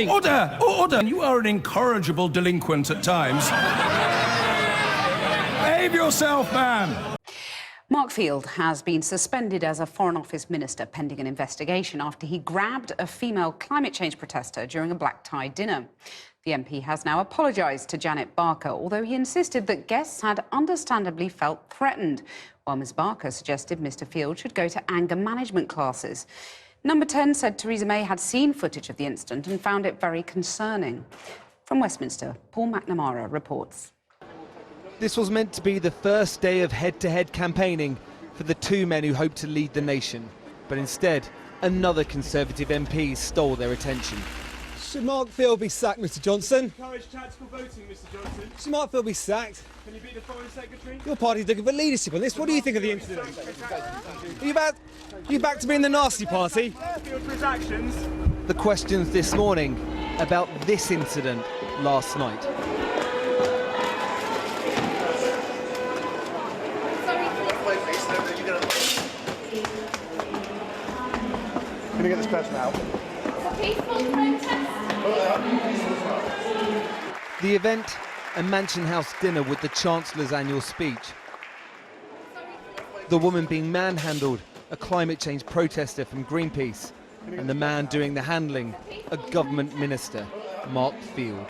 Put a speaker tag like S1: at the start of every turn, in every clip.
S1: Order! Order! You are an incorrigible delinquent at times. Behave yourself, man!
S2: Mark Field has been suspended as a Foreign Office minister pending an investigation after he grabbed a female climate change protester during a black tie dinner. The MP has now apologised to Janet Barker, although he insisted that guests had understandably felt threatened, while Ms Barker suggested Mr Field should go to anger management classes. Number 10 said Theresa May had seen footage of the incident and found it very concerning. From Westminster, Paul McNamara reports.
S3: This was meant to be the first day of head-to-head campaigning for the two men who hoped to lead the nation. But instead, another Conservative MP stole their attention.
S4: Should Mark Field be sacked, Mr Johnson?
S5: Encourage tactical voting, Mr Johnson.
S4: Should Mark Field be sacked?
S5: Can you be the Foreign Secretary?
S4: Your party's looking for leadership on this. What do you think of the incident? Are you back to being the nasty party?
S5: Field for his actions.
S3: The questions this morning about this incident last night.
S6: Can you get this person out?
S3: The event, a Mansion House dinner with the Chancellor's annual speech. The woman being manhandled, a climate change protester from Greenpeace, and the man doing the handling, a government minister, Mark Field.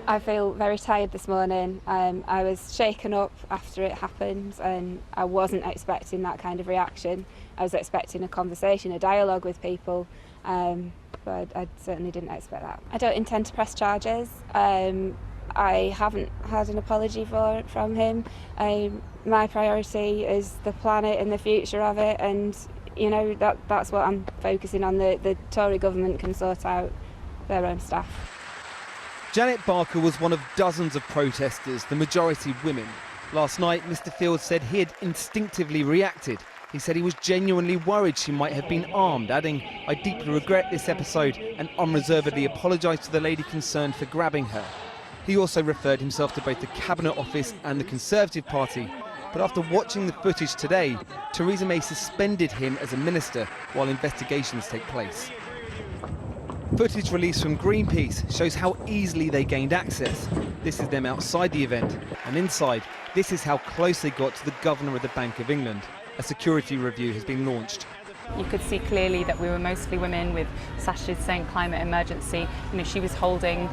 S7: I feel very tired this morning. I was shaken up after it happened and I wasn't expecting that kind of reaction. I was expecting a conversation, a dialogue with people, but I certainly didn't expect that. I don't intend to press charges. I haven't had an apology from him. My priority is the planet and the future of it, and you know that's what I'm focusing on. The Tory government can sort out their own stuff.
S3: Janet Barker was one of dozens of protesters, the majority women. Last night, Mr Field said he had instinctively reacted. He said he was genuinely worried she might have been armed, adding, "I deeply regret this episode and unreservedly apologise to the lady concerned for grabbing her." He also referred himself to both the Cabinet Office and the Conservative Party. But after watching the footage today, Theresa May suspended him as a minister while investigations take place. Footage released from Greenpeace shows how easily they gained access. This is them outside the event, and inside, this is how close they got to the Governor of the Bank of England. A security review has been launched.
S8: You could see clearly that we were mostly women with sashes saying climate emergency. You know, she was holding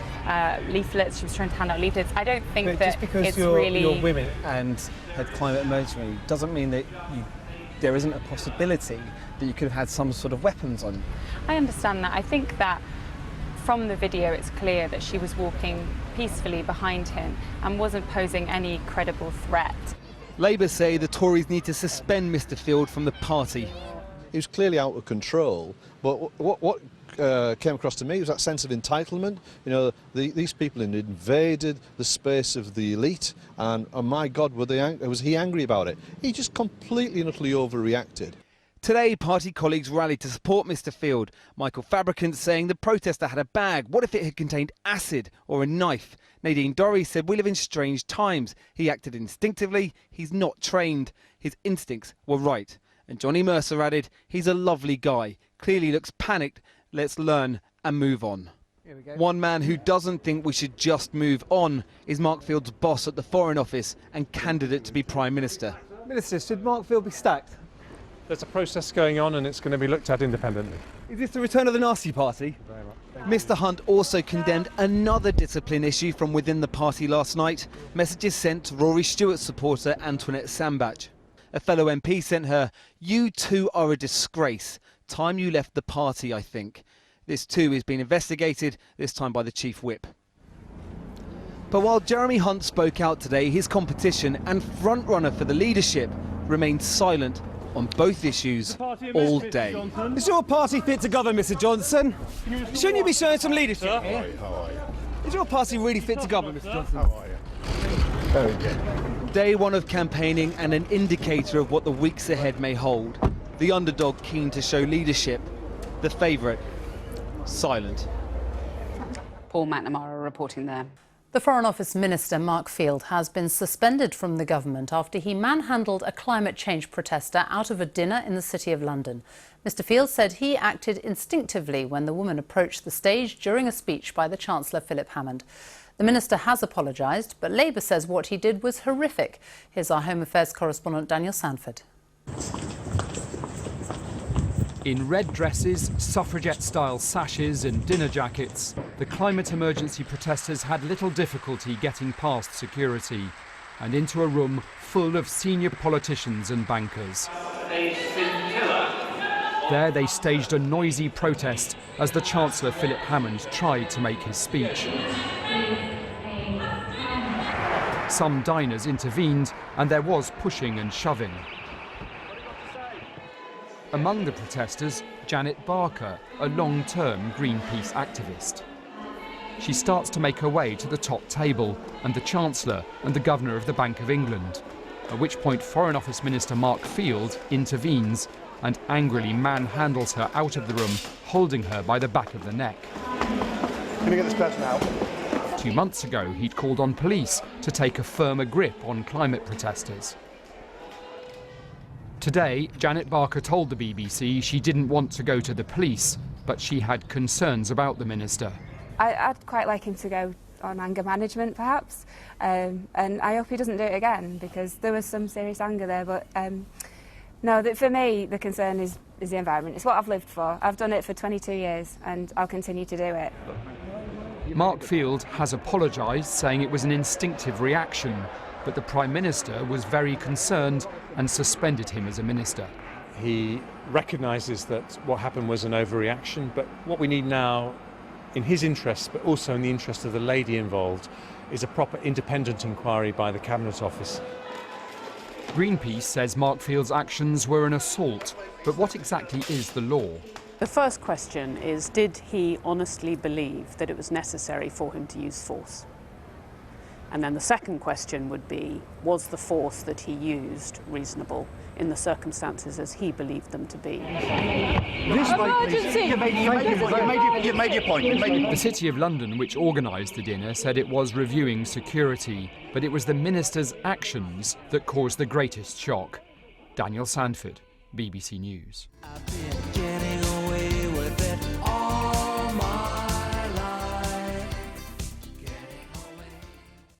S8: leaflets, she was trying to hand out leaflets. I don't think that
S9: just because
S8: it's
S9: you're
S8: really...
S9: women and had climate emergency doesn't mean that there isn't a possibility that you could have had some sort of weapons on you.
S8: I understand that. I think that from the video it's clear that she was walking peacefully behind him and wasn't posing any credible threat.
S3: Labour say the Tories need to suspend Mr Field from the party.
S6: He was clearly out of control, but what came across to me was that sense of entitlement. You know, these people had invaded the space of the elite, and oh my God, was he angry about it? He just completely and utterly overreacted.
S3: Today, party colleagues rallied to support Mr Field. Michael Fabricant saying the protester had a bag. What if it had contained acid or a knife? Nadine Dorries said we live in strange times. He acted instinctively. He's not trained. His instincts were right. And Johnny Mercer added, he's a lovely guy. Clearly looks panicked. Let's learn and move on.
S9: Here we go.
S3: One man who doesn't think we should just move on is Mark Field's boss at the Foreign Office and candidate to be Prime Minister.
S9: Minister, should Mark Field be stacked?
S5: There's a process going on and it's going to be looked at independently.
S9: Is this the return of the nasty party?
S5: Very much.
S3: Mr Hunt also condemned another discipline issue from within the party last night. Messages sent to Rory Stewart supporter Antoinette Sambach. A fellow MP sent her, "You two are a disgrace. Time you left the party, I think." This too is being investigated, this time by the Chief Whip. But while Jeremy Hunt spoke out today, his competition and frontrunner for the leadership remained silent on both issues all day.
S4: Is your party fit to govern, Mr Johnson? Shouldn't you be showing some leadership here? Is your party really fit to govern, Mr Johnson?
S6: How are you? Very good.
S3: Day one of campaigning and an indicator of what the weeks ahead may hold. The underdog keen to show leadership, the favourite silent.
S2: Paul McNamara reporting there.
S10: The Foreign Office Minister, Mark Field, has been suspended from the government after he manhandled a climate change protester out of a dinner in the City of London. Mr Field said he acted instinctively when the woman approached the stage during a speech by the Chancellor Philip Hammond. The minister has apologised, but Labour says what he did was horrific. Here's our Home Affairs correspondent Daniel Sanford.
S11: In red dresses, suffragette-style sashes and dinner jackets, the climate emergency protesters had little difficulty getting past security and into a room full of senior politicians and bankers. There they staged a noisy protest as the Chancellor Philip Hammond tried to make his speech. Some diners intervened and there was pushing and shoving. Among the protesters, Janet Barker, a long-term Greenpeace activist. She starts to make her way to the top table, and the Chancellor and the Governor of the Bank of England, at which point Foreign Office Minister Mark Field intervenes and angrily manhandles her out of the room, holding her by the back of the neck.
S4: Can you get this person out?
S11: 2 months ago, he'd called on police to take a firmer grip on climate protesters. Today, Janet Barker told the BBC she didn't want to go to the police, but she had concerns about the minister.
S7: I'd quite like him to go on anger management, perhaps, and I hope he doesn't do it again, because there was some serious anger there. But no, for me, the concern is the environment. It's what I've lived for. I've done it for 22 years, and I'll continue to do it.
S11: Mark Field has apologised, saying it was an instinctive reaction, but the Prime Minister was very concerned and suspended him as a minister.
S5: He recognises that what happened was an overreaction, but what we need now, in his interests, but also in the interest of the lady involved, is a proper independent inquiry by the Cabinet Office.
S11: Greenpeace says Mark Field's actions were an assault, but what exactly is the law?
S12: The first question is, did he honestly believe that it was necessary for him to use force? And then the second question would be, was the force that he used reasonable in the circumstances as he believed them to be?
S11: You made your point. The City of London, which organised the dinner, said it was reviewing security, but it was the minister's actions that caused the greatest shock. Daniel Sanford, BBC News.
S13: I've been getting away with it all.